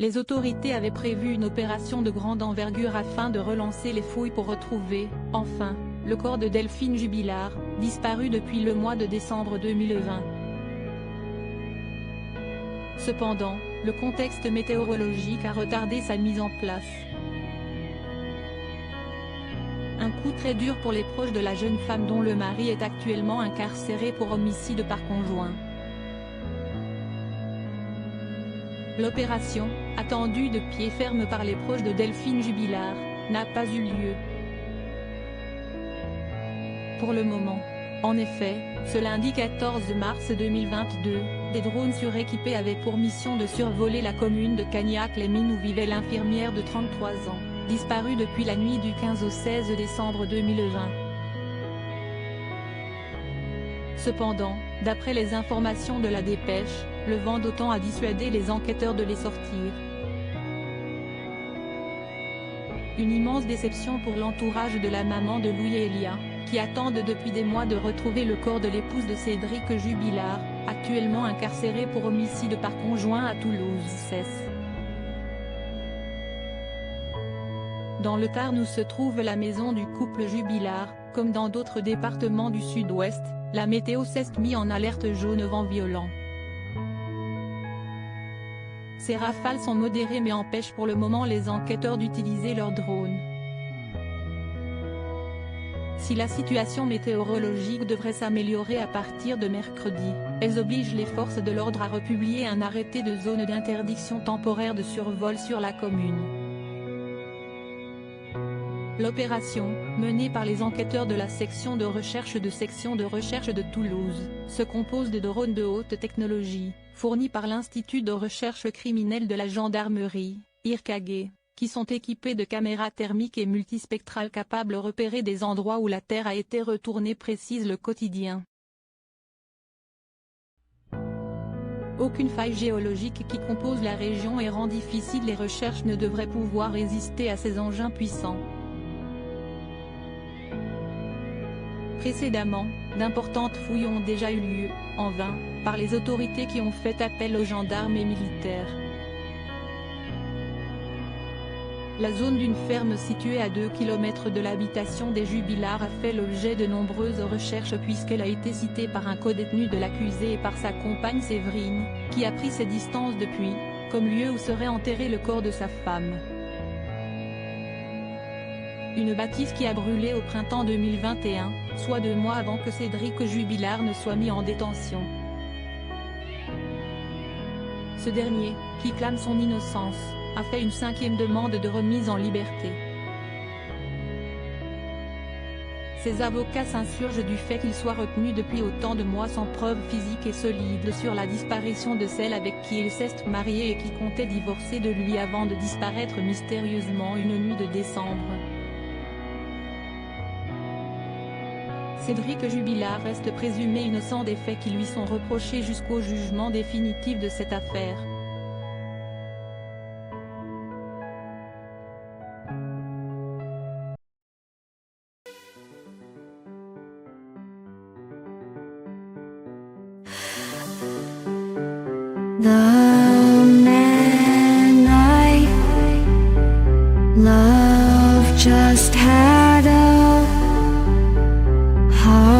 Les autorités avaient prévu une opération de grande envergure afin de relancer les fouilles pour retrouver, enfin, le corps de Delphine Jubilard, disparu depuis le mois de décembre 2020. Cependant, le contexte météorologique a retardé sa mise en place. Un coup très dur pour les proches de la jeune femme dont le mari est actuellement incarcéré pour homicide par conjoint. L'opération, attendue de pied ferme par les proches de Delphine Jubilard, n'a pas eu lieu. Pour le moment. En effet, ce lundi 14 mars 2022, des drones suréquipés avaient pour mission de survoler la commune de Cagnac-les-Mines où vivait l'infirmière de 33 ans, disparue depuis la nuit du 15 au 16 décembre 2020. Cependant, d'après les informations de la dépêche, le vent d'OTAN a dissuadé les enquêteurs de les sortir. Une immense déception pour l'entourage de la maman de Louis et Elia, qui attendent depuis des mois de retrouver le corps de l'épouse de Cédric Jubilard, actuellement incarcéré pour homicide par conjoint à Toulouse. Dans le Tarn où se trouve la maison du couple Jubilard, comme dans d'autres départements du sud-ouest, la météo s'est mise en alerte jaune vent violent. Ces rafales sont modérées mais empêchent pour le moment les enquêteurs d'utiliser leurs drones. Si la situation météorologique devrait s'améliorer à partir de mercredi, elles obligent les forces de l'ordre à republier un arrêté de zone d'interdiction temporaire de survol sur la commune. L'opération, menée par les enquêteurs de la section de recherche de Toulouse, se compose de drones de haute technologie, fournis par l'Institut de recherche criminelle de la gendarmerie, IRCAG, qui sont équipés de caméras thermiques et multispectrales capables de repérer des endroits où la Terre a été retournée, précise le quotidien. Aucune faille géologique qui compose la région et rend difficile les recherches ne devrait pouvoir résister à ces engins puissants. Précédemment, d'importantes fouilles ont déjà eu lieu, en vain, par les autorités qui ont fait appel aux gendarmes et militaires. La zone d'une ferme située à 2 km de l'habitation des Jubilard a fait l'objet de nombreuses recherches puisqu'elle a été citée par un codétenu de l'accusé et par sa compagne Séverine, qui a pris ses distances depuis, comme lieu où serait enterré le corps de sa femme. Une bâtisse qui a brûlé au printemps 2021, soit 2 mois avant que Cédric Jubilard ne soit mis en détention. Ce dernier, qui clame son innocence, a fait une 5e demande de remise en liberté. Ses avocats s'insurgent du fait qu'il soit retenu depuis autant de mois sans preuve physique et solide sur la disparition de celle avec qui il s'est marié et qui comptait divorcer de lui avant de disparaître mystérieusement une nuit de décembre. Cédric Jubilard reste présumé innocent des faits qui lui sont reprochés jusqu'au jugement définitif de cette affaire. The man I love just had a heart